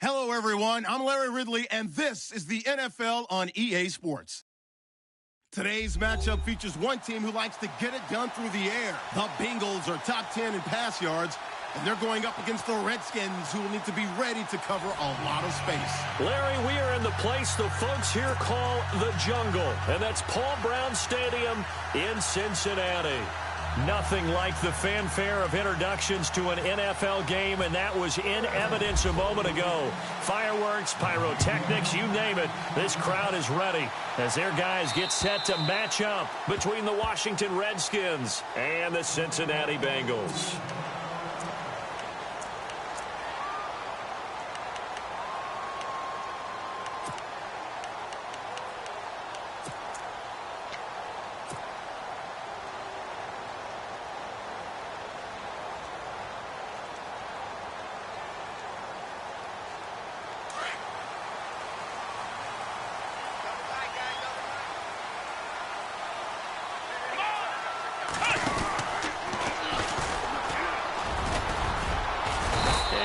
Hello, everyone. I'm Larry Ridley, and this is the NFL on EA Sports. Today's matchup features one team who likes to get it done through the air. The Bengals are top 10 in pass yards, and they're going up against the Redskins, who will need to be ready to cover a lot of space. Larry, we are in the place the folks here call the jungle, and that's Paul Brown Stadium in Cincinnati. Nothing like the fanfare of introductions to an NFL game, and that was in evidence a moment ago. Fireworks, pyrotechnics, you name it. This crowd is ready as their guys get set to match up between the Washington Redskins and the Cincinnati Bengals.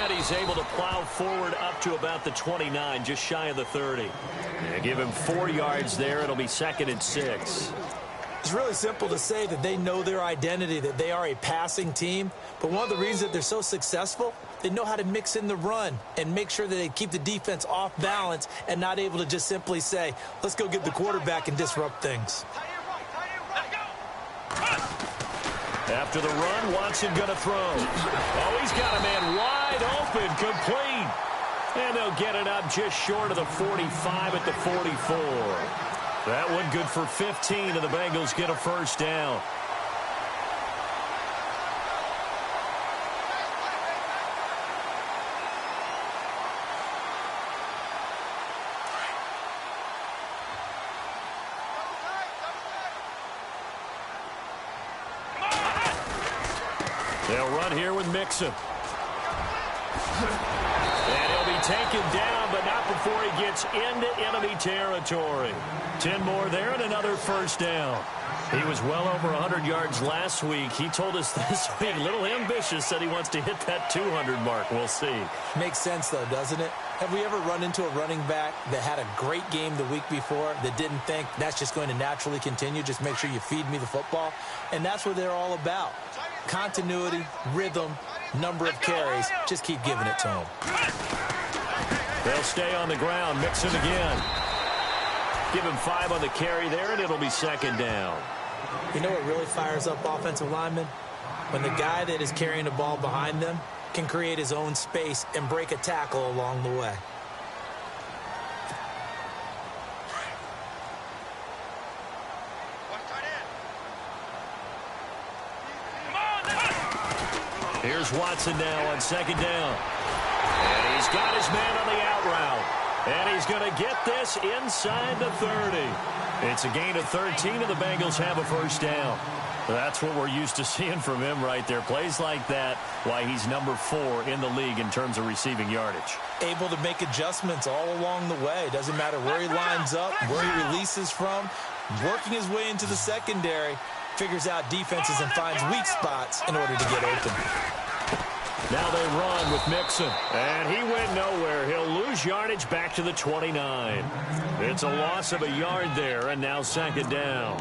He's able to plow forward up to about the 29, just shy of the 30. Yeah, give him 4 yards there. It'll be 2nd and 6. It's really simple to say that they know their identity, that they are a passing team. But one of the reasons that they're so successful, they know how to mix in the run and make sure that they keep the defense off balance and not able to just simply say, let's go get the quarterback and disrupt things. After the run, Watson going to throw. Oh, he's got a man wide open, complete. And they'll get it up just short of the 45 at the 44. That one good for 15, and the Bengals get a first down. They'll run here with Mixon. And he'll be taken down, but not before he gets into enemy territory. 10 more there and another first down. He was well over 100 yards last week. He told us this week, a little ambitious, said he wants to hit that 200 mark. We'll see. Makes sense, though, doesn't it? Have we ever run into a running back that had a great game the week before that didn't think that's just going to naturally continue? Just make sure you feed me the football. And that's what they're all about. Continuity, rhythm, number of carries. Just keep giving it to them. They'll stay on the ground. Mixon again. Give him 5 on the carry there, and it'll be 2nd down. You know what really fires up offensive linemen? When the guy that is carrying the ball behind them can create his own space and break a tackle along the way. Here's Watson now on 2nd down. And he's got his man on the out route. And he's going to get this inside the 30. It's a gain of 13, and the Bengals have a first down. That's what we're used to seeing from him right there. Plays like that, why he's number 4 in the league in terms of receiving yardage. Able to make adjustments all along the way. Doesn't matter where he lines up, where he releases from. Working his way into the secondary, figures out defenses and finds weak spots in order to get open. Now they run with Mixon, and he went nowhere. He'll lose yardage back to the 29. It's a loss of a yard there, and now 2nd down.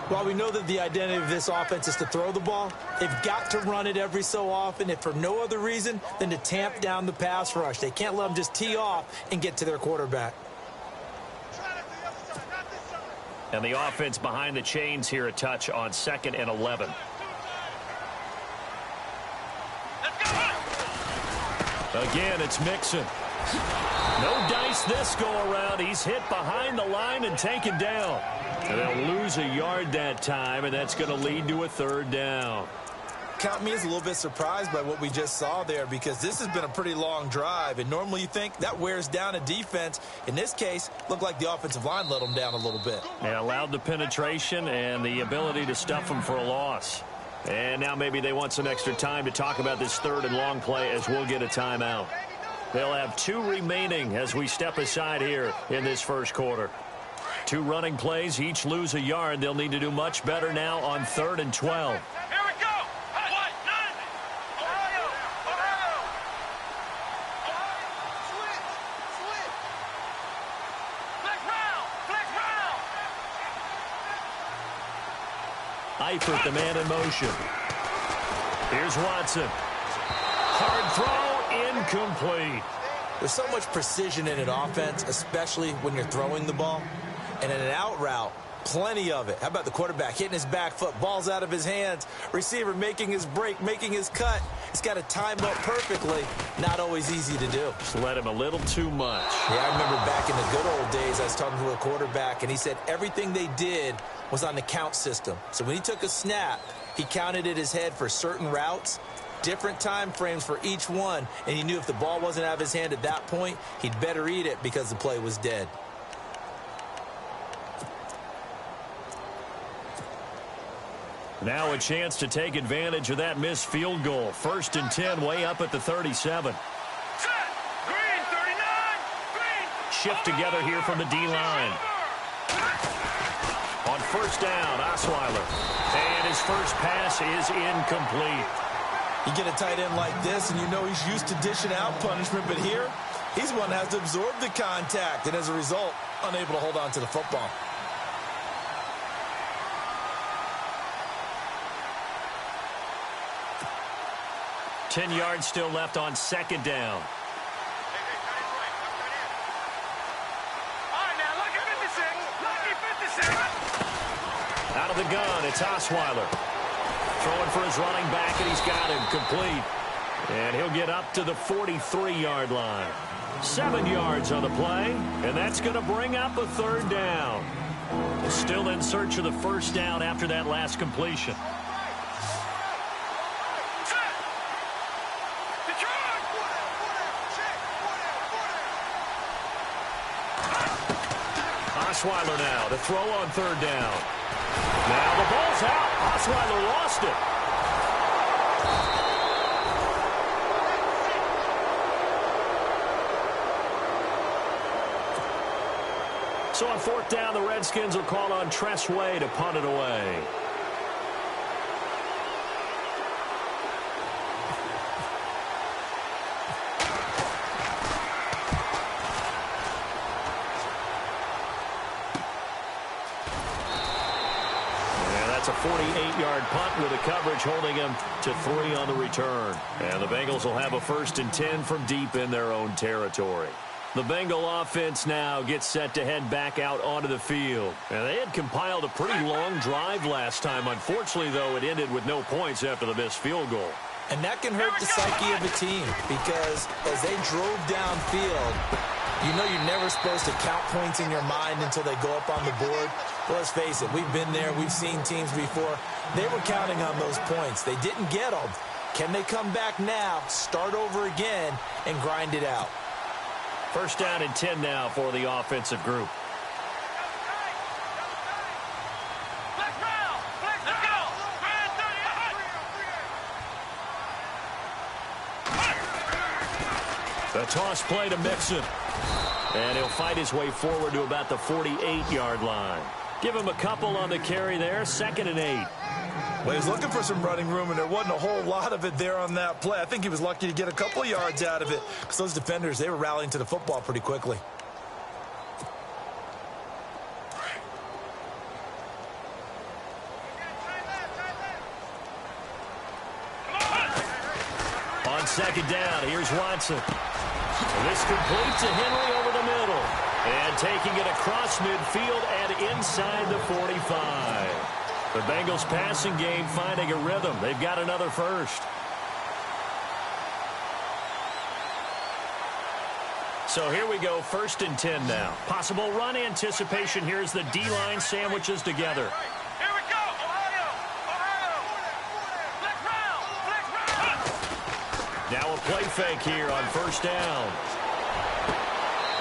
While we know that the identity of this offense is to throw the ball, they've got to run it every so often, if for no other reason than to tamp down the pass rush. They can't let them just tee off and get to their quarterback. And the offense behind the chains here a touch on 2nd and 11. Again, it's Mixon. No dice this go-around. He's hit behind the line and taken down. And they'll lose a yard that time, and that's going to lead to a 3rd down. Count me as a little bit surprised by what we just saw there, because this has been a pretty long drive, and normally you think that wears down a defense. In this case, looked like the offensive line let them down a little bit. Yeah, allowed the penetration and the ability to stuff them for a loss. And now maybe they want some extra time to talk about this 3rd and long play, as we'll get a timeout. They'll have 2 remaining as we step aside here in this first quarter. 2 running plays, each lose a yard. They'll need to do much better now on 3rd and 12. Eifert, the man in motion. Here's Watson. Hard throw, incomplete. There's so much precision in an offense, especially when you're throwing the ball. And in an out route, plenty of it. How about the quarterback hitting his back foot, ball's out of his hands, receiver making his break, making his cut. He's got to time up perfectly. Not always easy to do. Just let him a little too much. Yeah, I remember back in the good old days, I was talking to a quarterback, and he said everything they did was on the count system. So when he took a snap, he counted in his head for certain routes, different time frames for each one, and he knew if the ball wasn't out of his hand at that point, he'd better eat it because the play was dead. Now a chance to take advantage of that missed field goal. 1st and 10, way up at the 37. Green, 39, green. Shift together here from the D-line. On 1st down, Osweiler. And his first pass is incomplete. You get a tight end like this, and you know he's used to dishing out punishment, but here, he's the one that has to absorb the contact, and as a result, unable to hold on to the football. Ten yards still left on 2nd down. All right, now, lucky 56. Lucky 56. Out of the gun, it's Osweiler. Throwing for his running back, and he's got him complete. And he'll get up to the 43-yard line. 7 yards on the play, and that's going to bring up a 3rd down. Still in search of the 1st down after that last completion. Osweiler now to throw on 3rd down. Now the ball's out. Osweiler lost it. So on 4th down, the Redskins will call on Tress Way to punt it away. That's a 48-yard punt with a coverage holding him to 3 on the return. And the Bengals will have a 1st and 10 from deep in their own territory. The Bengal offense now gets set to head back out onto the field. And they had compiled a pretty long drive last time. Unfortunately, though, it ended with no points after the missed field goal. And that can hurt the psyche of a team because as they drove downfield, you know you're never supposed to count points in your mind until they go up on the board. Well, let's face it, we've been there. We've seen teams before. They were counting on those points. They didn't get them. Can they come back now, start over again, and grind it out? 1st down and 10 now for the offensive group. The toss play to Mixon. And he'll fight his way forward to about the 48-yard line. Give him a couple on the carry there. 2nd and 8. Well, he was looking for some running room, and there wasn't a whole lot of it there on that play. I think he was lucky to get a couple yards out of it because those defenders, they were rallying to the football pretty quickly. On 2nd down, here's Watson. This complete to Henry over the middle. And taking it across midfield and inside the 45. The Bengals passing game finding a rhythm. They've got another 1st. So here we go, 1st and 10 now. Possible run anticipation. Here's the D-line sandwiches together. Here we go, Ohio. Flick round. Now a play fake here on 1st down.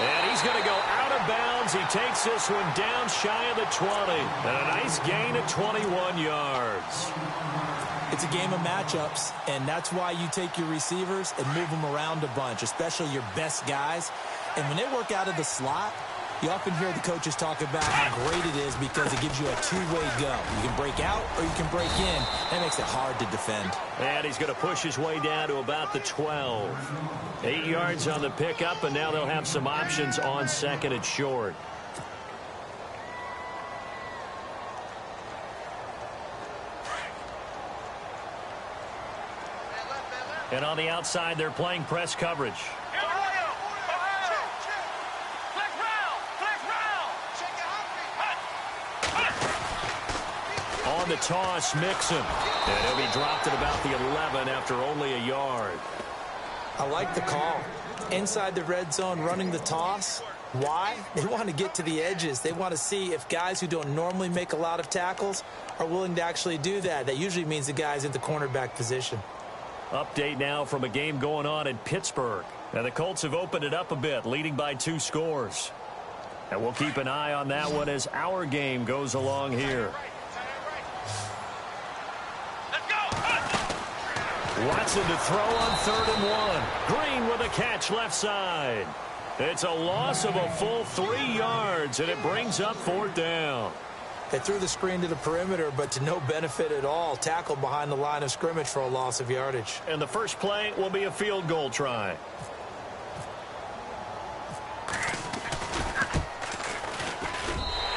And he's going to go out of bounds. He takes this one down shy of the 20. And a nice gain of 21 yards. It's a game of matchups, and that's why you take your receivers and move them around a bunch, especially your best guys. And when they work out of the slot, you often hear the coaches talk about how great it is because it gives you a two-way go. You can break out or you can break in. That makes it hard to defend. And he's going to push his way down to about the 12. 8 yards on the pickup, and now they'll have some options on 2nd and short. And on the outside, they're playing press coverage. Ohio! Ohio! Flex round! On the toss, Mixon. And he'll be dropped at about the 11 after only a yard. I like the call. Inside the red zone, running the toss. Why? They want to get to the edges. They want to see if guys who don't normally make a lot of tackles are willing to actually do that. That usually means the guy's in the cornerback position. Update now from a game going on in Pittsburgh. And the Colts have opened it up a bit, leading by 2 scores. And we'll keep an eye on that one as our game goes along here. Let's go! Watson to throw on 3rd and 1. Green with a catch left side. It's a loss of a full 3 yards, and it brings up 4th down. They threw the screen to the perimeter, but to no benefit at all. Tackled behind the line of scrimmage for a loss of yardage. And the first play will be a field goal try.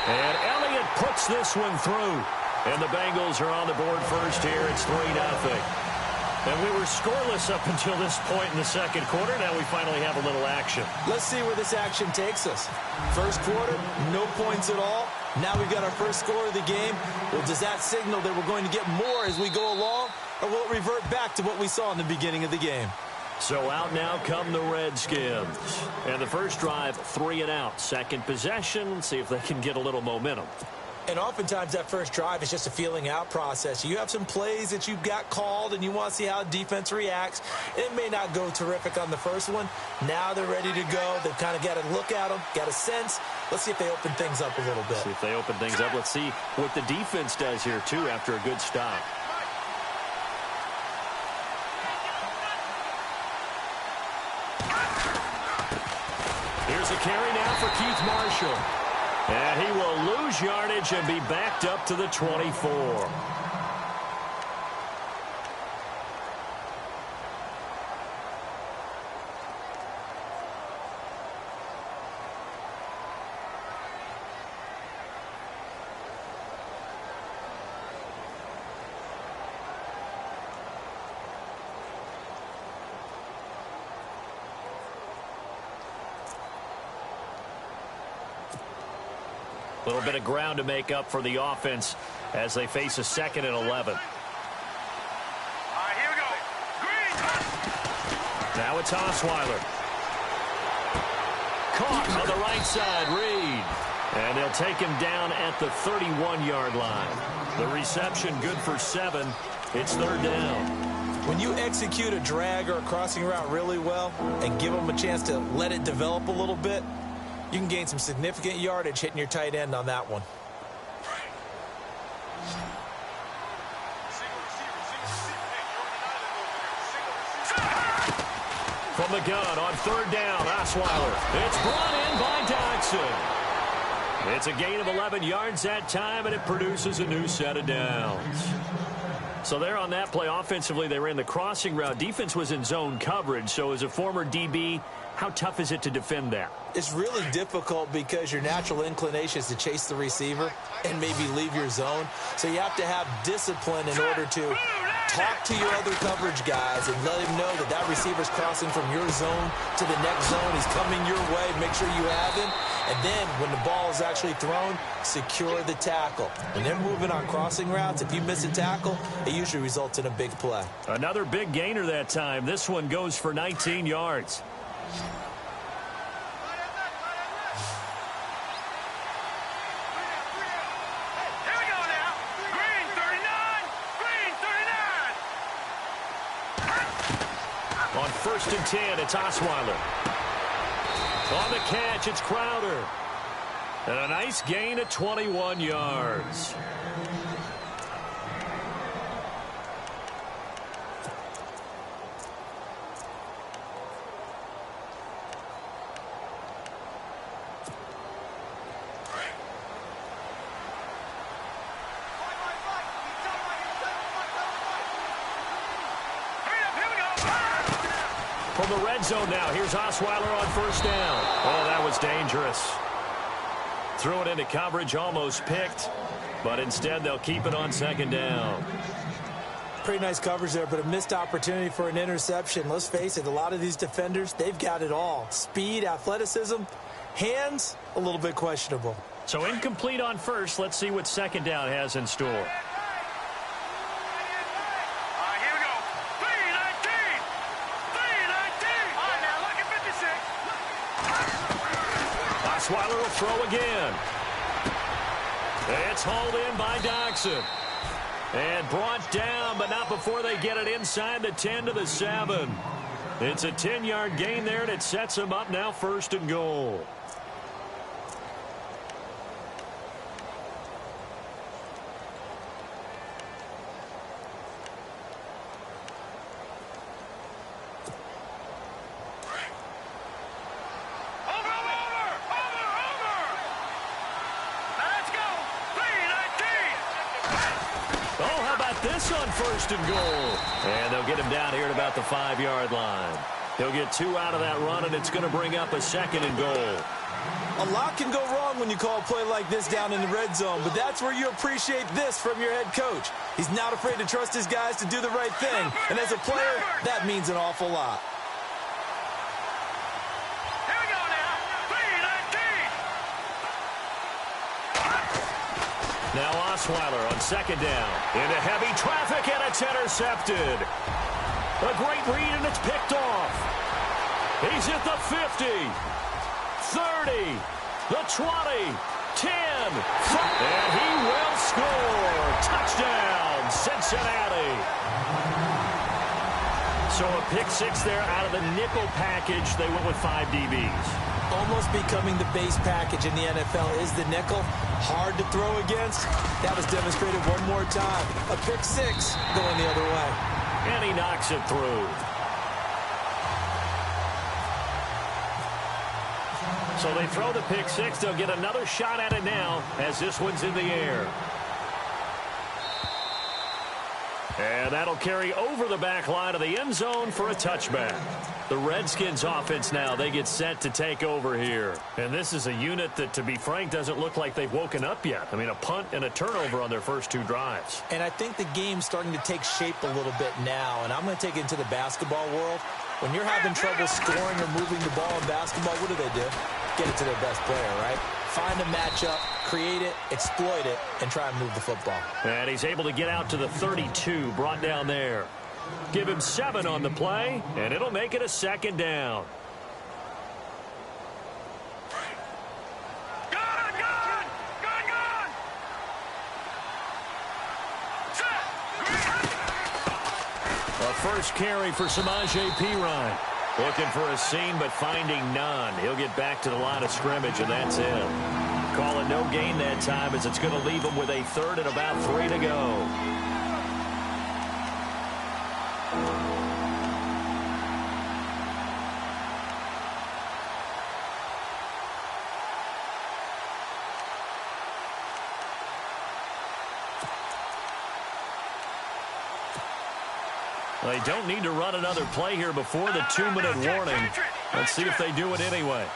And Elliott puts this one through. And the Bengals are on the board first here. It's 3-0. And we were scoreless up until this point in the second quarter. Now we finally have a little action. Let's see where this action takes us. First quarter, no points at all. Now we've got our first score of the game. Well, does that signal that we're going to get more as we go along? Or will it revert back to what we saw in the beginning of the game? So out now come the Redskins. And the first drive, 3 and out. Second possession, see if they can get a little momentum. And oftentimes that first drive is just a feeling out process. You have some plays that you've got called and you want to see how defense reacts. It may not go terrific on the first one. Now they're ready to go. They've kind of got to look at them, got a sense. Let's see if they open things up a little bit. See if they open things up. Let's see what the defense does here, too, after a good stop. Here's a carry now for Keith Marshall. And he will lose yardage and be backed up to the 24. A little bit of ground to make up for the offense as they face a 2nd and 11. All right, here we go. Green! Now it's Osweiler. Caught on the right side, Reed. And they'll take him down at the 31-yard line. The reception good for 7. It's 3rd down. When you execute a drag or a crossing route really well and give them a chance to let it develop a little bit, you can gain some significant yardage hitting your tight end on that one. From the gun on 3rd down, Osweiler. It's brought in by Dodson. It's a gain of 11 yards that time, and it produces a new set of downs. So there on that play, offensively, they ran the crossing route. Defense was in zone coverage, so as a former DB, how tough is it to defend that? It's really difficult because your natural inclination is to chase the receiver and maybe leave your zone. So you have to have discipline in order to talk to your other coverage guys and let him know that that receiver's crossing from your zone to the next zone. He's coming your way. Make sure you have him. And then when the ball is actually thrown, secure the tackle. When they're moving on crossing routes, if you miss a tackle, it usually results in a big play. Another big gainer that time. This one goes for 19 yards. On 1st and 10, it's Osweiler. On the catch, it's Crowder. And a nice gain of 21 yards. From the red zone now, here's Osweiler on 1st down. Oh, that was dangerous. Threw it into coverage, almost picked, but instead they'll keep it on 2nd down. Pretty nice coverage there, but a missed opportunity for an interception. Let's face it, a lot of these defenders, they've got it all. Speed, athleticism, hands, a little bit questionable. So incomplete on first. Let's see what second down has in store. All right, here we go. 3-19. 3-19. All right, now look at 56. Osweiler will throw again. It's hauled in by Doxson. And brought down, but not before they get it inside the 10 to the 7. It's a 10-yard gain there, and it sets them up now 1st and goal. This on 1st and goal. And they'll get him down here at about the 5-yard line. He'll get 2 out of that run, and it's going to bring up a 2nd and goal. A lot can go wrong when you call a play like this down in the red zone, but that's where you appreciate this from your head coach. He's not afraid to trust his guys to do the right thing, and as a player, that means an awful lot. Here we go now. 3-19. Now Osweiler on 2nd down. Into heavy traffic, and it's intercepted. A great read, and it's picked off. He's at the 50, 30, the 20, 10, and he will score. Touchdown, Cincinnati. So a pick 6 there out of the nickel package. They went with 5 DBs. Almost becoming the base package in the NFL is the nickel. Hard to throw against. That was demonstrated one more time. A pick 6 going the other way. And he knocks it through. So they throw the pick 6. They'll get another shot at it now as this one's in the air. And that'll carry over the back line of the end zone for a touchback. The Redskins offense now, they get set to take over here. And this is a unit that, to be frank, doesn't look like they've woken up yet. I mean, a punt and a turnover on their first 2 drives. And I think the game's starting to take shape a little bit now. And I'm going to take it into the basketball world. When you're having trouble scoring or moving the ball in basketball, what do? Get it to their best player, right? Find a matchup, create it, exploit it, and try and move the football. And he's able to get out to the 32, brought down there. Give him 7 on the play, and it'll make it a 2nd down. Gun! A first carry for Samaje Perine. Looking for a seam, but finding none. He'll get back to the line of scrimmage, and that's it. Calling no gain that time as it's going to leave him with a 3rd and about 3 to go. They don't need to run another play here before the 2-minute warning. Let's see if they do it anyway.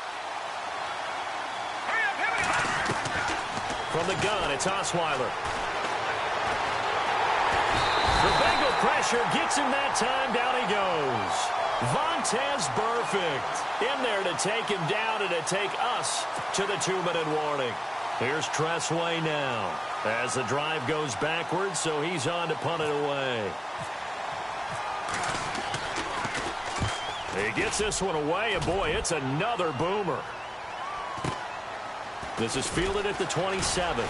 From the gun, it's Osweiler. The Bengal pressure gets him that time. Down he goes. Vontaze Burfict in there to take him down and to take us to the 2-minute warning. Here's Tressway now as the drive goes backwards, so he's on to punt it away. He gets this one away, and boy, it's another boomer. This is fielded at the 27.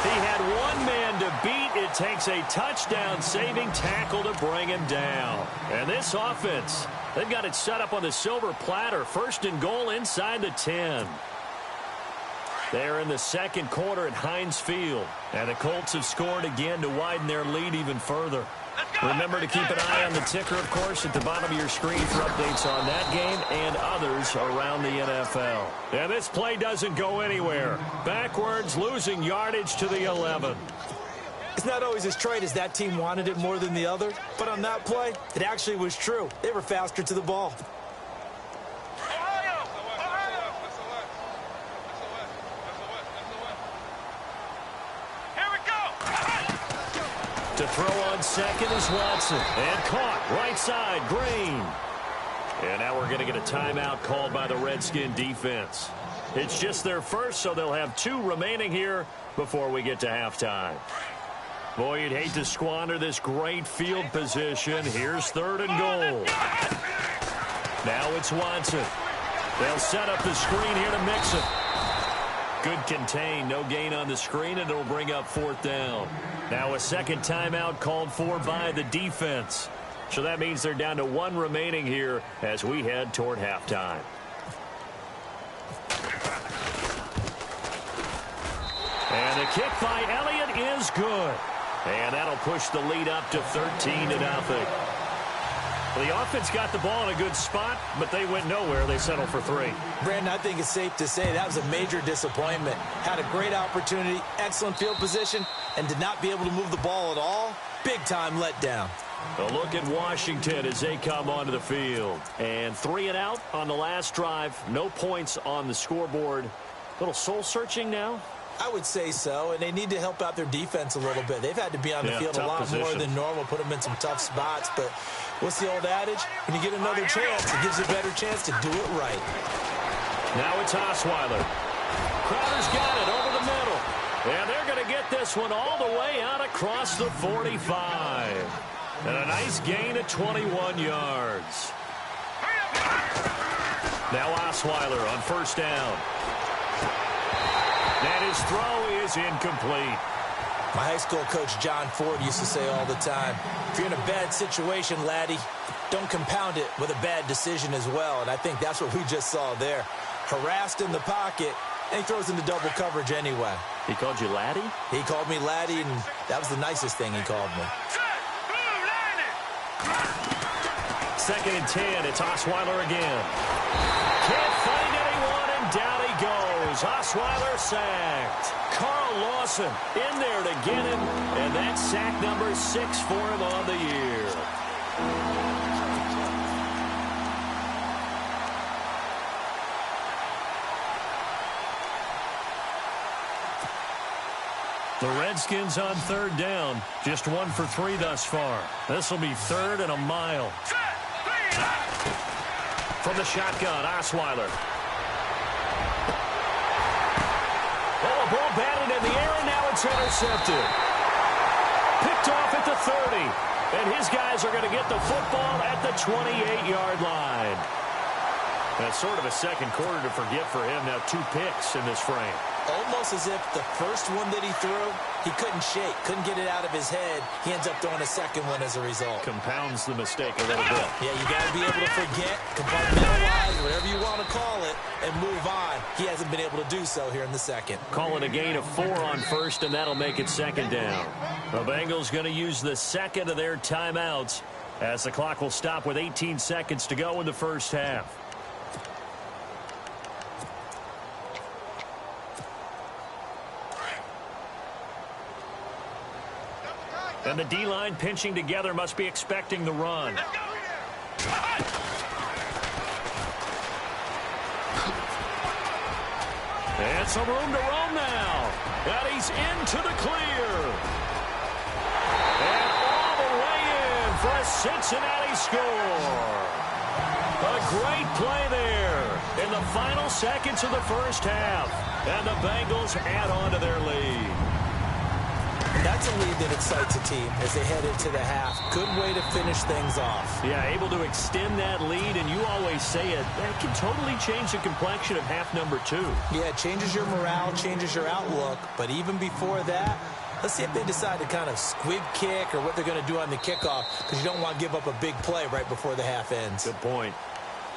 He had one man to beat. It takes a touchdown-saving tackle to bring him down. And this offense, they've got it set up on the silver platter. 1st and goal inside the 10. They're in the 2nd quarter at Heinz Field. And the Colts have scored again to widen their lead even further. Remember to keep an eye on the ticker, of course, at the bottom of your screen for updates on that game and others around the NFL. And this play doesn't go anywhere. Backwards, losing yardage to the 11. It's not always as trite as that team wanted it more than the other, but on that play, it actually was true. They were faster to the ball. throw on second is Watson. And caught right side, Green. And now we're going to get a timeout called by the Redskin defense. It's just their first, so they'll have 2 remaining here before we get to halftime. Boy, you'd hate to squander this great field position. Here's 3rd and goal. Now it's Watson. They'll set up the screen here to mix it. Good contain, no gain on the screen, and it'll bring up 4th down. Now a second timeout called for by the defense. So that means they're down to 1 remaining here as we head toward halftime. And the kick by Elliott is good. And that'll push the lead up to 13-0. Well, the offense got the ball in a good spot, but they went nowhere. They settled for 3. Brandon, I think it's safe to say that was a major disappointment. Had a great opportunity, excellent field position, and did not be able to move the ball at all. Big-time letdown. A look at Washington as they come onto the field. And 3 and out on the last drive. No points on the scoreboard. A little soul-searching now? I would say so, and they need to help out their defense a little bit. They've had to be on the field a lot more than normal, put them in some tough spots. But what's the old adage? When you get another chance, it gives you a better chance to do it right. Now it's Osweiler. Crowder's got it over the middle. And they're going to get this one all the way out across the 45. And a nice gain of 21 yards. Now Osweiler on 1st down. And his throw is incomplete. My high school coach, John Ford, used to say all the time, if you're in a bad situation, laddie, don't compound it with a bad decision as well. And I think that's what we just saw there. Harassed in the pocket, and he throws into double coverage anyway. He called you laddie? He called me laddie, and that was the nicest thing he called me. 2nd and 10. It's Osweiler again. Can't find anyone, and down he goes. Osweiler sacked. Carl Lawson in there to get him, and that's sack number 6 for him on the year. The Redskins on 3rd down. Just 1 for 3 thus far. This will be 3rd and a mile. From the shotgun, Osweiler. Oh, a ball batted in the air, and now it's intercepted. Picked off at the 30. And his guys are going to get the football at the 28-yard line. That's sort of a second quarter to forget for him. Now 2 picks in this frame. Almost as if the first one that he threw, he couldn't shake, couldn't get it out of his head. He ends up throwing a second one as a result. Compounds the mistake a little bit. Yeah, you got to be able to forget, compartmentalize, whatever you want to call it, and move on. He hasn't been able to do so here in the second. Call it a gain of 4 on 1st, and that'll make it 2nd down. The Bengals going to use the second of their timeouts as the clock will stop with 18 seconds to go in the first half. And the D-line pinching together must be expecting the run. And some room to roam now. And he's into the clear. And all the way in for a Cincinnati score. A great play there in the final seconds of the first half. And the Bengals add on to their lead. That's a lead that excites a team as they head into the half. Good way to finish things off. Yeah, able to extend that lead, and you always say it, that can totally change the complexion of half number 2. Yeah, it changes your morale, changes your outlook, but even before that, let's see if they decide to kind of squib kick or what they're going to do on the kickoff, because you don't want to give up a big play right before the half ends. Good point.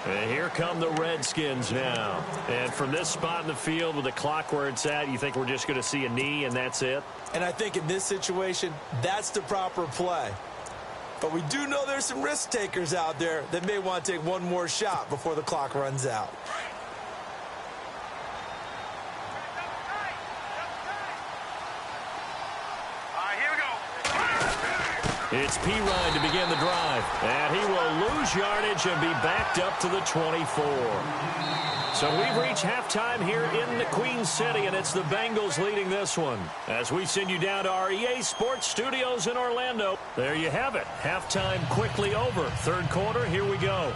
And here come the Redskins now. And from this spot in the field with the clock where it's at, you think we're just going to see a knee and that's it? And I think in this situation, that's the proper play. But we do know there's some risk takers out there that may want to take one more shot before the clock runs out. All right, here we go. It's P-Ryan to begin the drive. And he will lose yardage and be backed up to the 24. So we've reached halftime here in the Queen City, and it's the Bengals leading this one. As we send you down to our EA Sports Studios in Orlando. There you have it. Halftime quickly over. Third quarter, here we go.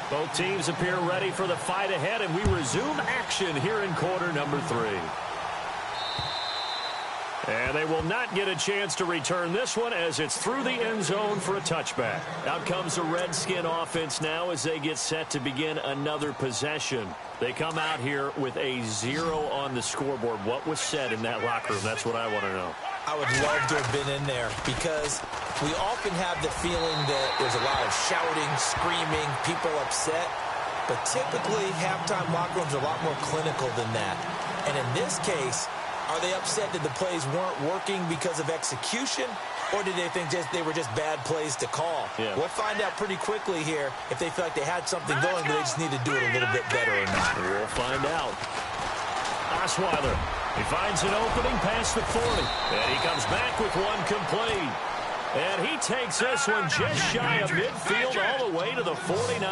Both teams appear ready for the fight ahead, and we resume action here in quarter number 3. And they will not get a chance to return this one as it's through the end zone for a touchback. Out comes the Redskin offense now as they get set to begin another possession. They come out here with a 0 on the scoreboard. What was said in that locker room? That's what I want to know. I would love to have been in there because we often have the feeling that there's a lot of shouting, screaming, people upset. But typically, halftime locker rooms are a lot more clinical than that. And in this case, are they upset that the plays weren't working because of execution, or did they think they were just bad plays to call? Yeah. We'll find out pretty quickly here if they feel like they had something going, but they just need to do it a little bit better or not. We'll find out. Osweiler, he finds an opening past the 40, and he comes back with one complete. And he takes this one just shy of midfield all the way to the 49.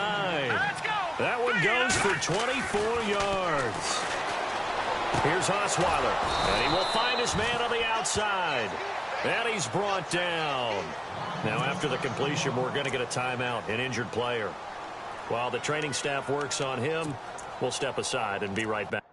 That one goes for 24 yards. Here's Osweiler, and he will find his man on the outside. And he's brought down. Now, after the completion, we're going to get a timeout, an injured player. While the training staff works on him, we'll step aside and be right back.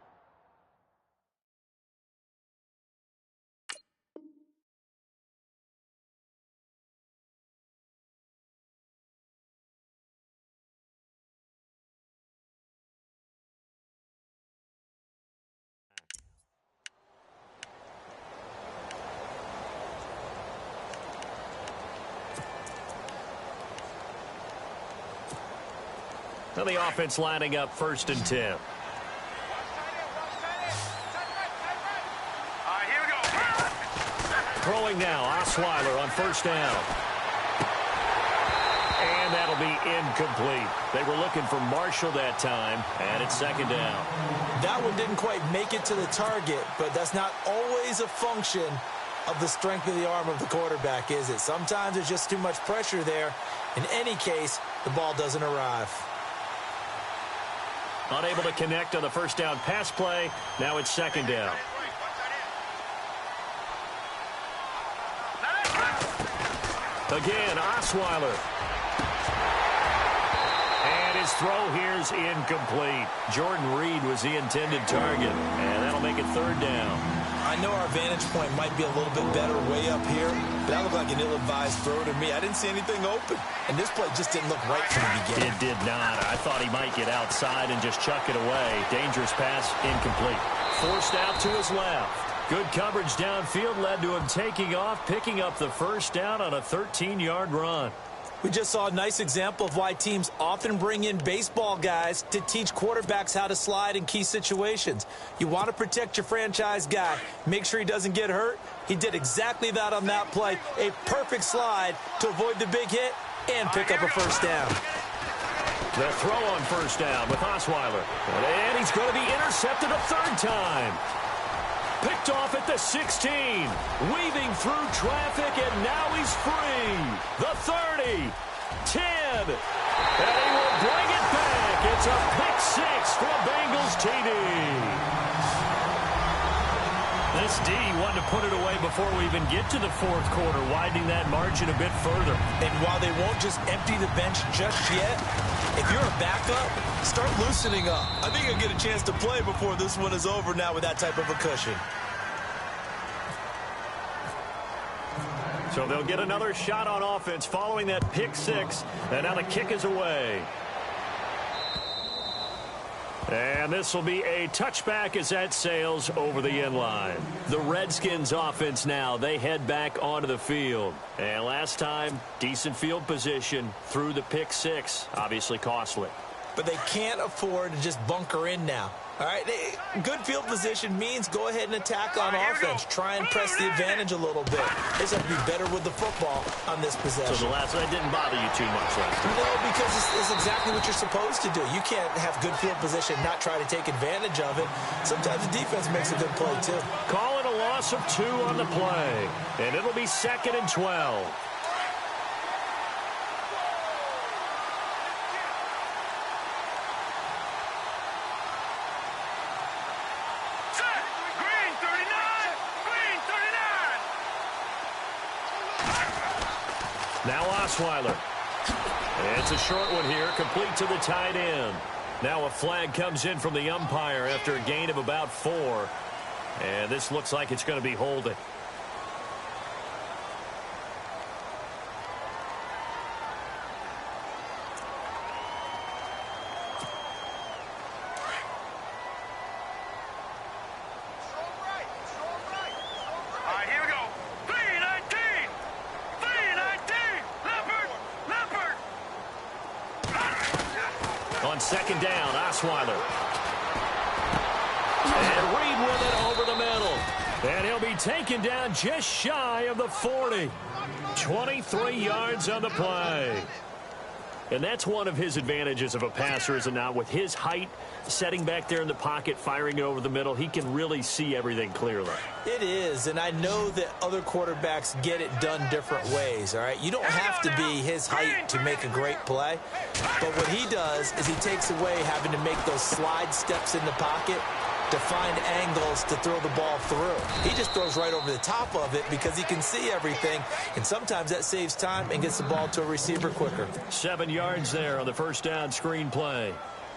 Now the offense lining up 1st and 10. Here we go. Throwing now, Osweiler on 1st down. And that'll be incomplete. They were looking for Marshall that time, and it's 2nd down. That one didn't quite make it to the target, but that's not always a function of the strength of the arm of the quarterback, is it? Sometimes there's just too much pressure there. In any case, the ball doesn't arrive. Unable to connect on the 1st down pass play. Now it's 2nd down. Again, Osweiler. And his throw here's incomplete. Jordan Reed was the intended target. And that'll make it 3rd down. I know our vantage point might be a little bit better way up here, but that looked like an ill-advised throw to me. I didn't see anything open, and this play just didn't look right from the beginning. It did not. I thought he might get outside and just chuck it away. Dangerous pass, incomplete. Forced out to his left. Good coverage downfield led to him taking off, picking up the 1st down on a 13-yard run. We just saw a nice example of why teams often bring in baseball guys to teach quarterbacks how to slide in key situations. You want to protect your franchise guy. Make sure he doesn't get hurt. He did exactly that on that play. A perfect slide to avoid the big hit and pick up a 1st down. The throw on 1st down with Osweiler. And he's going to be intercepted a 3rd time. Picked off at the 16. Weaving through traffic, and now he's free. The 30. 10. And he will bring it back. It's a pick 6 for a Bengals TD. This D wanted to put it away before we even get to the 4th quarter, widening that margin a bit further. And while they won't just empty the bench just yet, if you're a backup, start loosening up. I think you'll get a chance to play before this one is over now with that type of a cushion. So they'll get another shot on offense following that pick 6. And now the kick is away. And this will be a touchback as that sails over the end line. The Redskins offense now, they head back onto the field. And last time, decent field position through the pick 6. Obviously costly. But they can't afford to just bunker in now. All right, good field position means go ahead and attack on offense. Try and press the advantage a little bit. They just have to be better with the football on this possession. So the last one didn't bother you too much last time? No, because it's exactly what you're supposed to do. You can't have good field position, not try to take advantage of it. Sometimes the defense makes a good play, too. Calling a loss of 2 on the play. And it'll be 2nd and 12. Green 39! Green 39! Now Osweiler. It's a short one here, complete to the tight end. Now a flag comes in from the umpire after a gain of about 4. And this looks like it's going to be holding. On 2nd down, Osweiler. And Reed with it over the middle. And he'll be taken down just shy of the 40. 23 yards on the play. And that's one of his advantages of a passer, is it not? With his height, setting back there in the pocket, firing it over the middle, he can really see everything clearly. It is, and I know that other quarterbacks get it done different ways, all right? You don't have to be his height to make a great play, but what he does is he takes away having to make those slide steps in the pocket to find angles to throw the ball through. He just throws right over the top of it because he can see everything, and sometimes that saves time and gets the ball to a receiver quicker. 7 yards there on the first down screen play.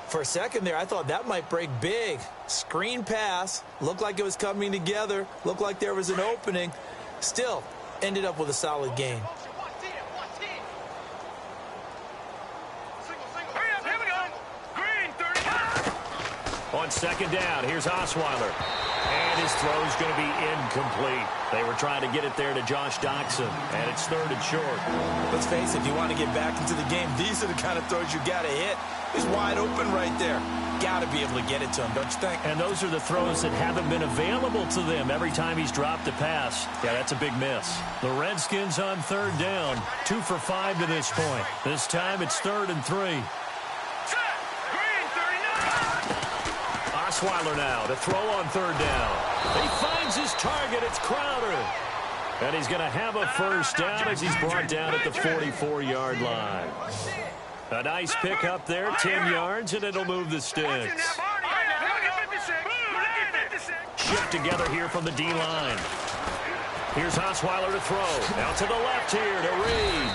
For a second there, I thought that might break big. Screen pass, looked like it was coming together, looked like there was an opening. Still, ended up with a solid gain. On 2nd down, here's Osweiler. And his throw's going to be incomplete. They were trying to get it there to Josh Doxson, and it's 3rd and short. Let's face it, if you want to get back into the game, these are the kind of throws you got to hit. He's wide open right there. Got to be able to get it to him, don't you think? And those are the throws that haven't been available to them every time he's dropped a pass. Yeah, that's a big miss. The Redskins on 3rd down, 2 for 5 to this point. This time it's 3rd and 3. Osweiler now to throw on 3rd down. He finds his target. It's Crowder. And he's going to have a first down as he's brought down at the 44-yard line. A nice pick up there, 10 yards, and it'll move the sticks. Shift together here from the D-line. Here's Osweiler to throw. Now to the left here to Reed.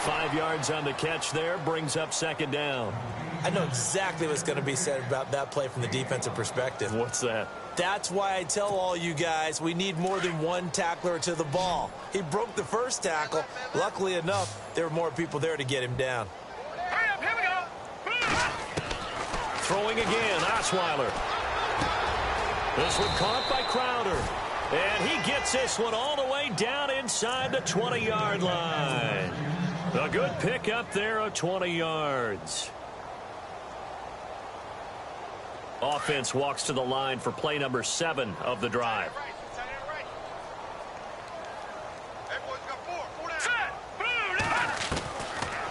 5 yards on the catch there, brings up 2nd down. I know exactly what's going to be said about that play from the defensive perspective. What's that? That's why I tell all you guys we need more than one tackler to the ball. He broke the first tackle. Luckily enough, there were more people there to get him down. Hurry up, here we go. Throwing again, Osweiler. This one caught by Crowder. And he gets this one all the way down inside the 20-yard line. A good pick up there of 20 yards. Offense walks to the line for play number 7 of the drive.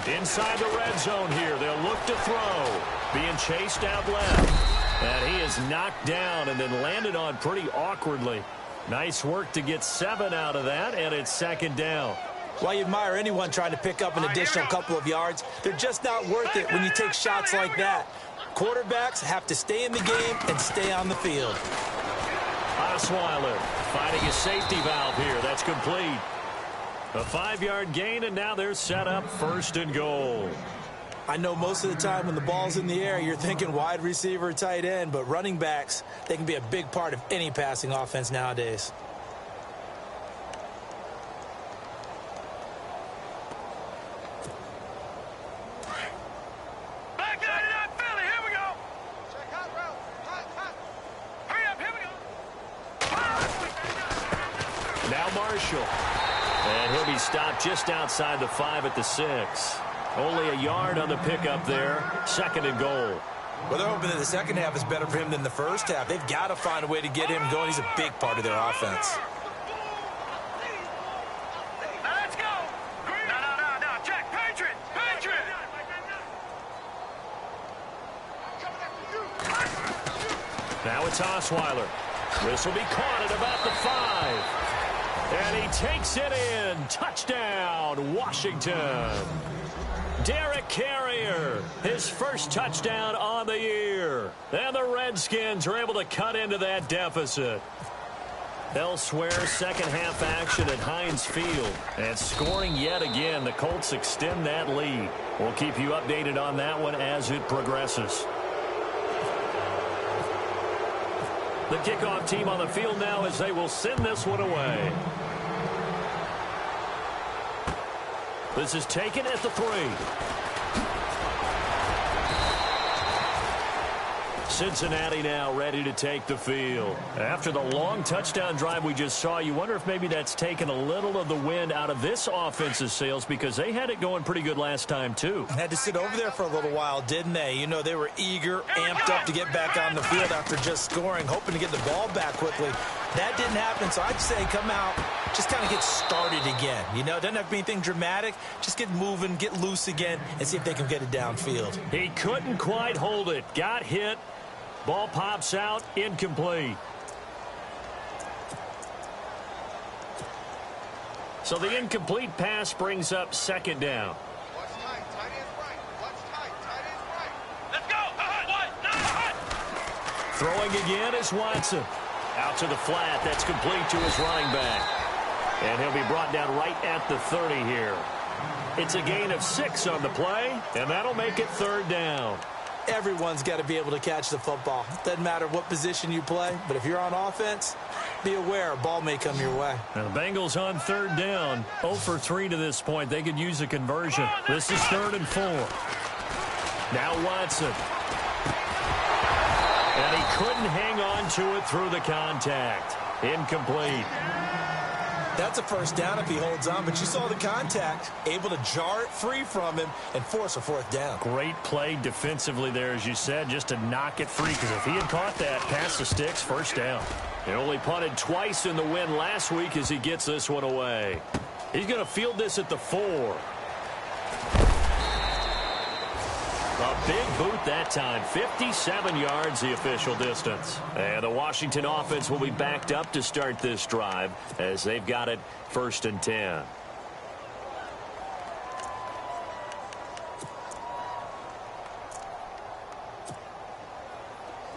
Inside the red zone here. They'll look to throw. Being chased out left. And he is knocked down and then landed on pretty awkwardly. Nice work to get 7 out of that, and it's 2nd down. While you admire anyone trying to pick up an additional couple of yards, they're just not worth it when you take shots like that. Quarterbacks have to stay in the game and stay on the field. Osweiler finding a safety valve here. That's complete. A 5-yard gain, and now they're set up 1st and goal. I know most of the time when the ball's in the air, you're thinking wide receiver, tight end, but running backs, they can be a big part of any passing offense nowadays. And he'll be stopped just outside the 5 at the 6. Only a yard on the pickup there. 2nd and goal. Well, they're hoping that the second half is better for him than the first half. They've got to find a way to get him going. He's a big part of their offense. Let's go. No. Check. Patriot. Now it's Osweiler. This will be caught at about the 5. And he takes it in. Touchdown, Washington. Derek Carrier, his first touchdown on the year. And the Redskins are able to cut into that deficit. Elsewhere, second half action at Heinz Field. And scoring yet again, the Colts extend that lead. We'll keep you updated on that one as it progresses. The kickoff team on the field now as they will send this one away. This is taken at the 3. Cincinnati now ready to take the field. After the long touchdown drive we just saw, you wonder if maybe that's taken a little of the wind out of this offense's sails because they had it going pretty good last time too. Had to sit over there for a little while, didn't they? You know, they were eager, amped up to get back on the field after just scoring, hoping to get the ball back quickly. That didn't happen, so I'd say come out, just kind of get started again. You know, doesn't have to be anything dramatic. Just get moving, get loose again, and see if they can get it downfield. He couldn't quite hold it. Got hit. Ball pops out, incomplete. So the incomplete pass brings up second down. Watch tight, tight end right. Watch tight, tight end right. Let's go. Throwing again is Watson. Out to the flat. That's complete to his running back. And he'll be brought down right at the 30 here. It's a gain of 6 on the play, and that'll make it third down. Everyone's got to be able to catch the football. Doesn't matter what position you play, but if you're on offense, be aware a ball may come your way. And the Bengals on third down. 0 for 3 to this point. They could use a conversion. This is 3rd and 4. Now Watson. And he couldn't hang on to it through the contact. Incomplete. That's a first down if he holds on, but you saw the contact, able to jar it free from him and force a 4th down. Great play defensively there, as you said, just to knock it free, because if he had caught that, past the sticks, first down. He only punted twice in the win last week as he gets this one away. He's going to field this at the 4. A big boot that time. 57 yards the official distance. And the Washington offense will be backed up to start this drive as they've got it 1st and 10.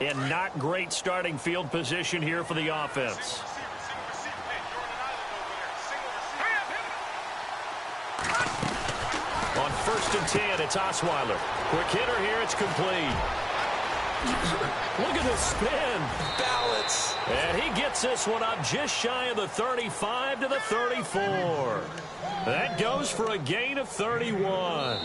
And not great starting field position here for the offense. On 1st and 10, it's Osweiler. Quick hitter here, it's complete. Look at the spin. Balance. And he gets this one up just shy of the 35 to the 34. That goes for a gain of 31.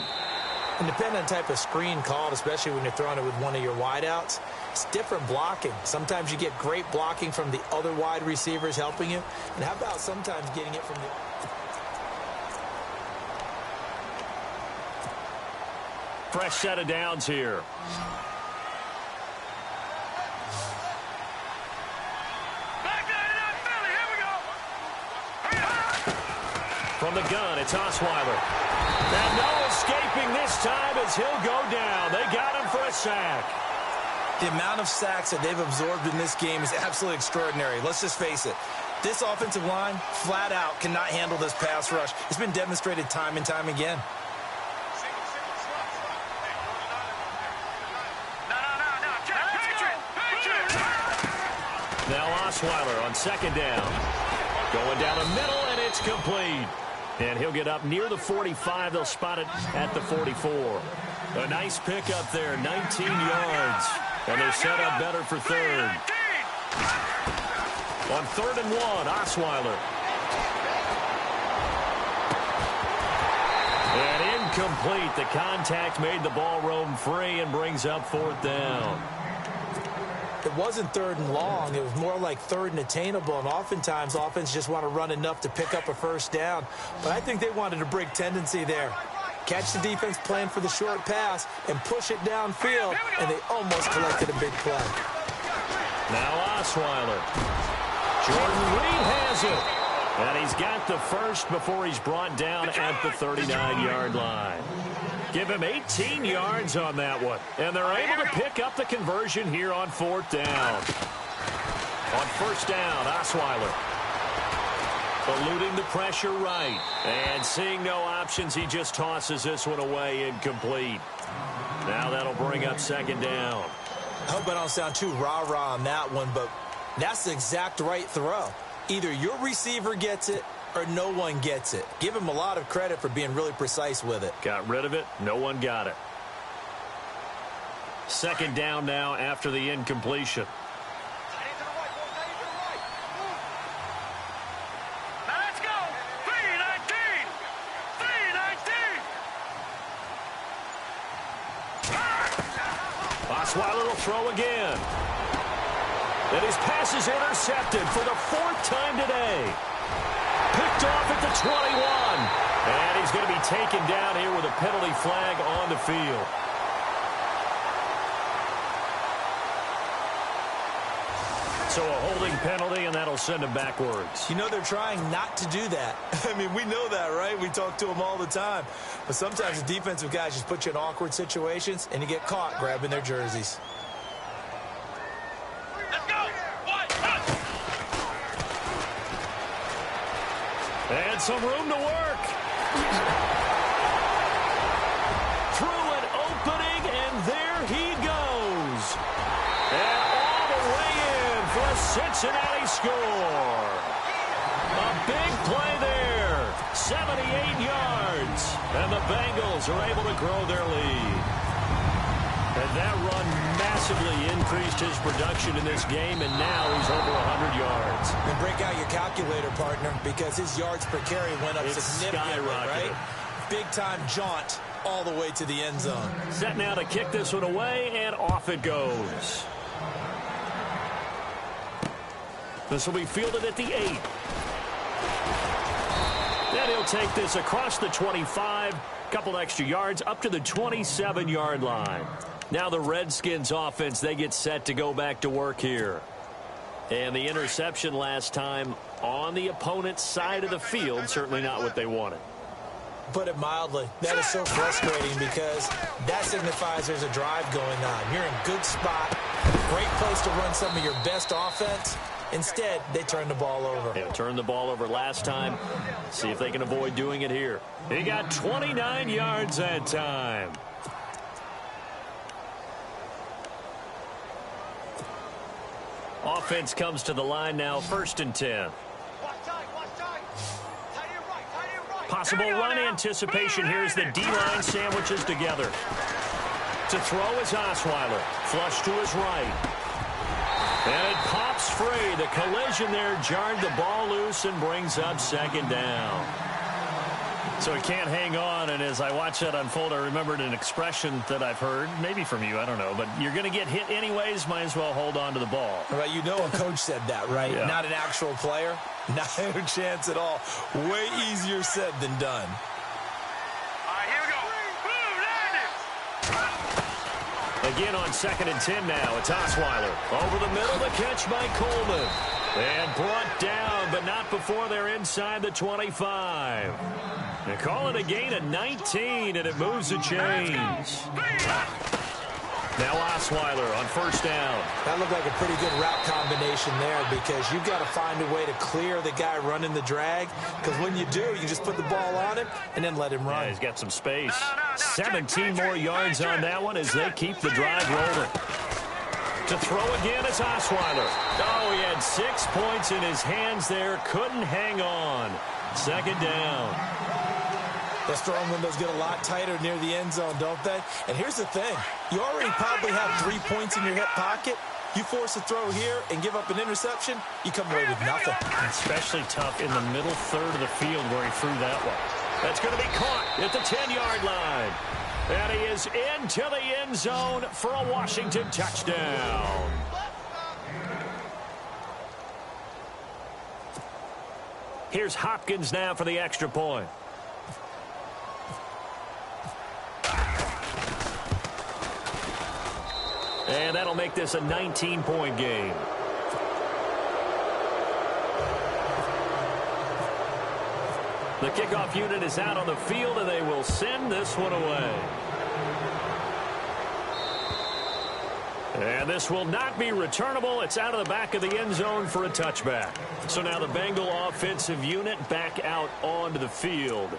And depending on the type of screen called, especially when you're throwing it with one of your wideouts, it's different blocking. Sometimes you get great blocking from the other wide receivers helping you. And how about sometimes getting it from the... Fresh set of downs here. From the gun, it's Osweiler. And no escaping this time as he'll go down. They got him for a sack. The amount of sacks that they've absorbed in this game is absolutely extraordinary. Let's just face it. This offensive line, flat out, cannot handle this pass rush. It's been demonstrated time and time again. Now Osweiler on 2nd down. Going down the middle, and it's complete. And he'll get up near the 45. They'll spot it at the 44. A nice pickup there, 19 yards. And they're set up better for 3rd. On 3rd and 1, Osweiler. And incomplete. The contact made the ball roam free and brings up 4th down. It wasn't 3rd and long. It was more like 3rd and attainable, and oftentimes offense just want to run enough to pick up a 1st down. But I think they wanted a break tendency there. Catch the defense playing for the short pass and push it downfield, and they almost collected a big play. Now Osweiler. Jordan Reed has it. And he's got the first before he's brought down at the 39-yard line. Give him 18 yards on that one. And they're able to pick up the conversion here on 4th down. On first down, Osweiler. Eluding the pressure right. And seeing no options, he just tosses this one away incomplete. Now that'll bring up second down. I hope I don't sound too rah-rah on that one, but that's the exact right throw. Either your receiver gets it or no one gets it. Give him a lot of credit for being really precise with it. Got rid of it. No one got it. Second down now after the incompletion. Now let's go. 319. 319. Osweiler will throw again. And his pass is intercepted for the fourth time today. Picked off at the 21. And he's going to be taken down here with a penalty flag on the field. So a holding penalty, and that'll send him backwards. You know they're trying not to do that. I mean, we know that, right? We talk to them all the time. But sometimes the defensive guys just put you in awkward situations, and you get caught grabbing their jerseys. Let's go. And some room to work. Through an opening, and there he goes. And all the way in for a Cincinnati score. A big play there. 78 yards. And the Bengals are able to grow their lead. And that run massively increased his production in this game, and now he's over 100 yards. And break out your calculator, partner, because his yards per carry went up significantly, right? Big-time jaunt all the way to the end zone. Set now to kick this one away, and off it goes. This will be fielded at the 8. Then he'll take this across the 25, couple extra yards up to the 27-yard line. Now the Redskins offense, they get set to go back to work here. And the interception last time on the opponent's side of the field, certainly not what they wanted. Put it mildly, that is so frustrating because that signifies there's a drive going on. You're in a good spot, great place to run some of your best offense. Instead, they turn the ball over. They turned the ball over last time. See if they can avoid doing it here. He got 29 yards that time. Offense comes to the line now, 1st and 10. Possible run anticipation here as the D-line sandwiches together. To throw is Osweiler. Flush to his right. And it pops free. The collision there jarred the ball loose and brings up second down. So he can't hang on, and as I watch that unfold, I remembered an expression that I've heard, maybe from you, I don't know, but you're going to get hit anyways, might as well hold on to the ball. Right, you know a coach said that, right? Yeah. Not an actual player. Not a chance at all. Way easier said than done. All right, here we go. Boom, Again on 2nd and 10 now, it's Osweiler. Over the middle, the catch by Coleman. And brought down, but not before they're inside the 25. They call it a gain of 19, and it moves the chains. Now Osweiler on 1st down. That looked like a pretty good route combination there because you've got to find a way to clear the guy running the drag. Because when you do, you just put the ball on him and then let him run. Yeah, he's got some space. 17 more yards on that one as they keep the drive rolling. To throw again is Osweiler. Oh, he had 6 points in his hands there. Couldn't hang on. 2nd down. Those throwing windows get a lot tighter near the end zone, don't they? And here's the thing. You already probably have 3 points in your hip pocket. You force a throw here and give up an interception, you come away with nothing. Especially tough in the middle third of the field where he threw that one. That's going to be caught at the 10-yard line. And he is into the end zone for a Washington touchdown. Here's Hopkins now for the extra point. And that'll make this a 19-point game. The kickoff unit is out on the field, and they will send this one away. And this will not be returnable. It's out of the back of the end zone for a touchback. So now the Bengal offensive unit back out onto the field.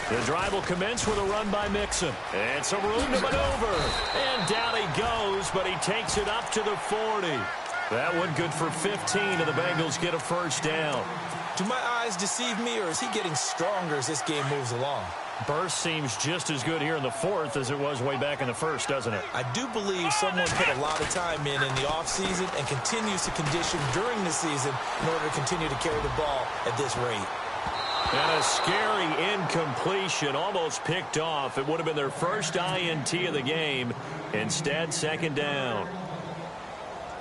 The drive will commence with a run by Mixon. And some room to maneuver. And down he goes, but he takes it up to the 40. That one good for 15, and the Bengals get a first down. Do my eyes deceive me, or is he getting stronger as this game moves along? Burst seems just as good here in the fourth as it was way back in the first, doesn't it? I do believe someone put a lot of time in the offseason and continues to condition during the season in order to continue to carry the ball at this rate. And a scary incompletion, almost picked off. It would have been their first INT of the game. Instead, second down.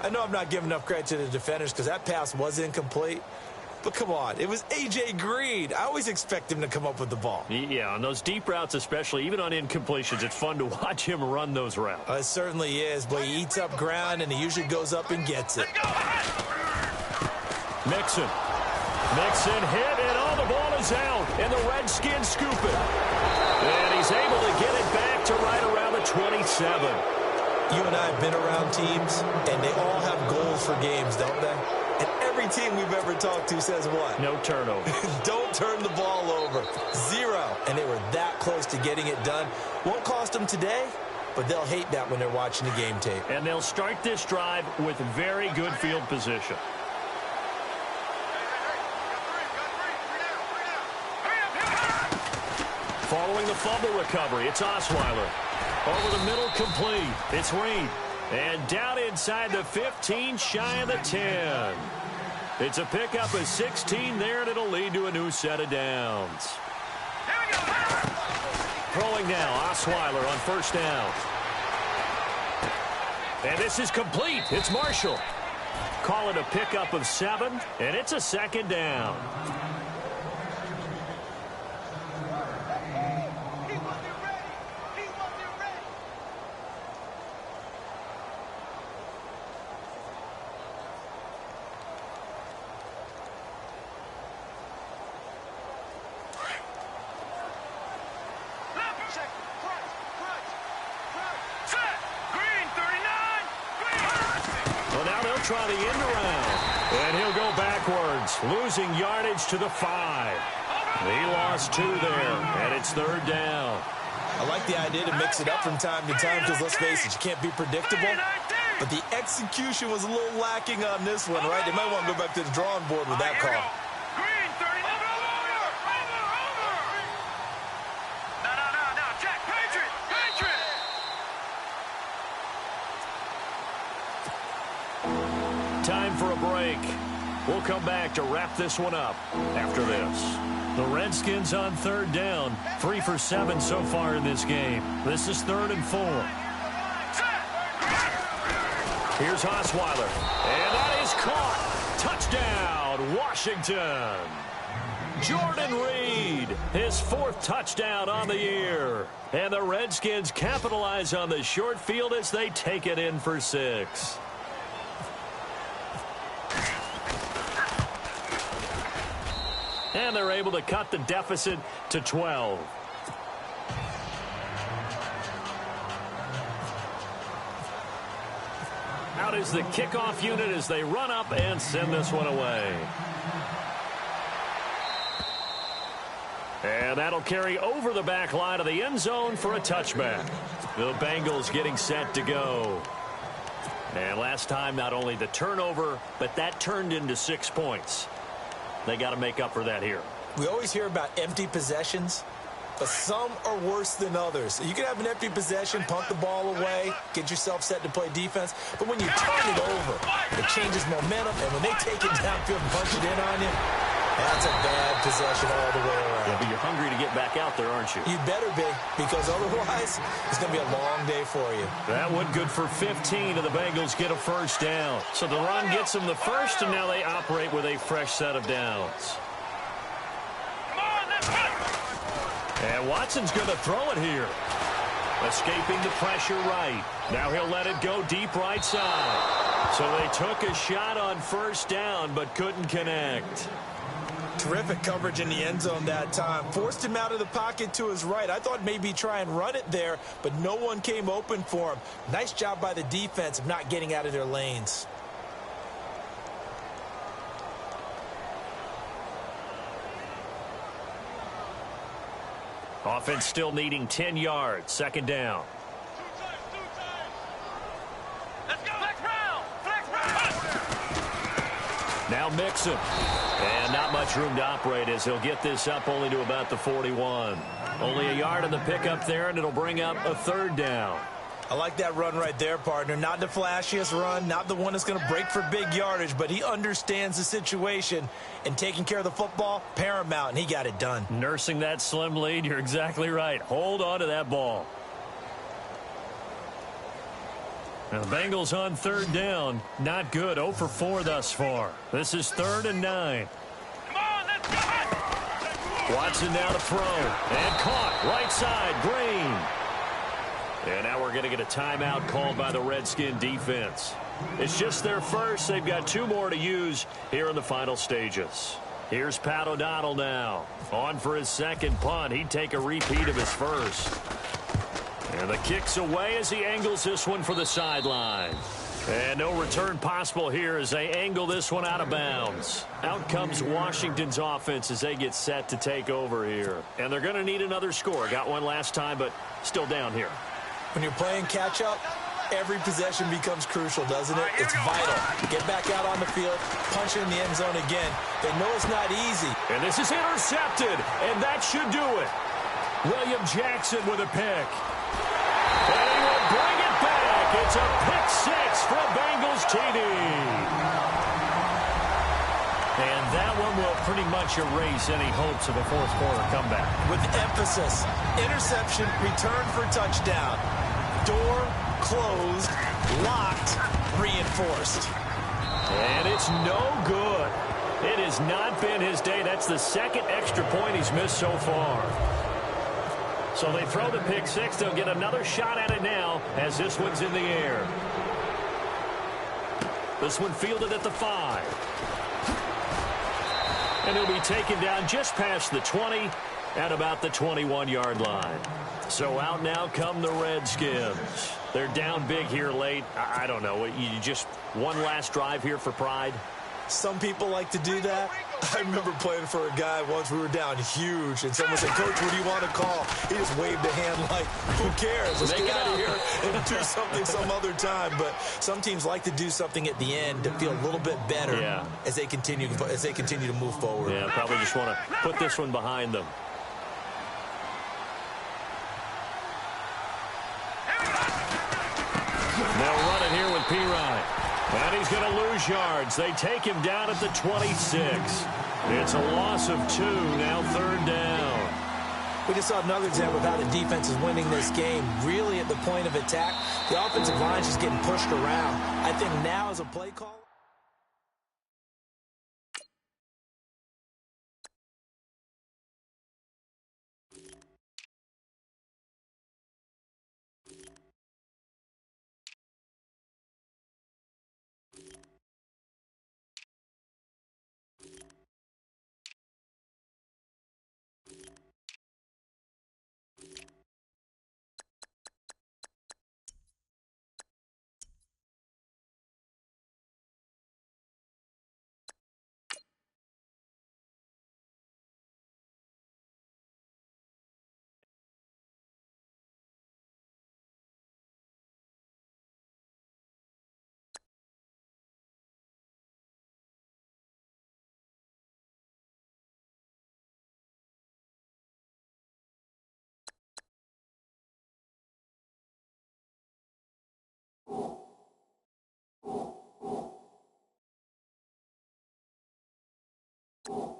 I know I'm not giving enough credit to the defenders because that pass was incomplete. But come on, it was A.J. Green. I always expect him to come up with the ball. Yeah, on those deep routes especially, even on incompletions, it's fun to watch him run those routes. It certainly is, but he eats up ground and he usually goes up and gets it. Mixon hit, and the ball is out, and the Redskins scoop it. And he's able to get it back to right around the 27. You and I have been around teams, and they all have goals for games, don't they? And every team we've ever talked to says what? No turnover. Don't turn the ball over. 0. And they were that close to getting it done. Won't cost them today, but they'll hate that when they're watching the game tape. And they'll start this drive with very good field position. Following the fumble recovery, it's Osweiler. Over the middle, complete. It's Reed. And down inside the 15, shy of the 10. It's a pickup of 16 there, and it'll lead to a new set of downs. Throwing now, Osweiler on first down. And this is complete. It's Marshall. Call it a pickup of 7, and it's a second down. Try the end around, and he'll go backwards, losing yardage to the 5. He lost 2 there, and it's third down. I like the idea to mix it up from time to time because, let's face it, you can't be predictable. But the execution was a little lacking on this one, right? They might want to go back to the drawing board with that call. Time for a break. We'll come back to wrap this one up after this. The Redskins on third down. 3 for 7 so far in this game. This is 3rd and 4. Here's Osweiler. And that is caught. Touchdown, Washington. Jordan Reed, his 4th touchdown on the year. And the Redskins capitalize on the short field as they take it in for 6. And they're able to cut the deficit to 12. Out is the kickoff unit as they run up and send this one away. And that'll carry over the back line of the end zone for a touchback. The Bengals getting set to go. And last time, not only the turnover, but that turned into 6 points. They got to make up for that here. We always hear about empty possessions, but some are worse than others. You can have an empty possession, punt the ball away, get yourself set to play defense, but when you turn it over, it changes momentum, and when they take it downfield and punch it in on you, that's a bad possession all the way around. Yeah, but you're hungry to get back out there, aren't you? You better be, because otherwise, it's going to be a long day for you. That one good for 15, and the Bengals get a first down. So the run gets them the first, and now they operate with a fresh set of downs. And Watson's going to throw it here. Escaping the pressure right. Now he'll let it go deep right side. So they took a shot on first down, but couldn't connect. Terrific coverage in the end zone that time. Forced him out of the pocket to his right. I thought maybe try and run it there, but no one came open for him. Nice job by the defense of not getting out of their lanes. Offense still needing 10 yards. Second down. Let's go. Flex round. Flex round. Now Mixon. And not much room to operate as he'll get this up only to about the 41. Only a yard on the pickup there, and it'll bring up a third down. I like that run right there, partner. Not the flashiest run, not the one that's going to break for big yardage, but he understands the situation, and taking care of the football, paramount, and he got it done. Nursing that slim lead, you're exactly right. Hold on to that ball. Now the Bengals on third down. Not good. 0 for 4 thus far. This is 3rd and 9. Come on, let's go. Watson now to throw. And caught. Right side. Green. And now we're going to get a timeout called by the Redskin defense. It's just their first. They've got 2 more to use here in the final stages. Here's Pat O'Donnell now. On for his second punt. He'd take a repeat of his first. And the kick's away as he angles this one for the sideline. And no return possible here as they angle this one out of bounds. Out comes Washington's offense as they get set to take over here. And they're going to need another score. Got one last time, but still down here. When you're playing catch-up, every possession becomes crucial, doesn't it? It's vital. Get back out on the field, punch it in the end zone again. They know it's not easy. And this is intercepted, and that should do it. William Jackson with a pick. And he will bring it back. It's a pick 6 for Bengals TD. And that one will pretty much erase any hopes of a fourth quarter comeback. With emphasis, interception, return for touchdown. Door closed, locked, reinforced. And it's no good. It has not been his day. That's the second extra point he's missed so far. So they throw the pick 6. They'll get another shot at it now as this one's in the air. This one fielded at the 5. And he'll be taken down just past the 20 at about the 21-yard line. So out now come the Redskins. They're down big here late. I don't know. You just one last drive here for pride? Some people like to do that. I remember playing for a guy once. We were down huge, and someone said, "Coach, what do you want to call?" He just waved a hand like, "Who cares? Let's get out of here and do something some other time." But some teams like to do something at the end to feel a little bit better as they continue to move forward. Yeah, probably just want to put this one behind them. They'll run it here with P-Ryan. And he's going to lose yards. They take him down at the 26. It's a loss of 2, now 3rd down. We just saw another example of how the defense is winning this game. Really at the point of attack, the offensive line is just getting pushed around. I think now as a play call. You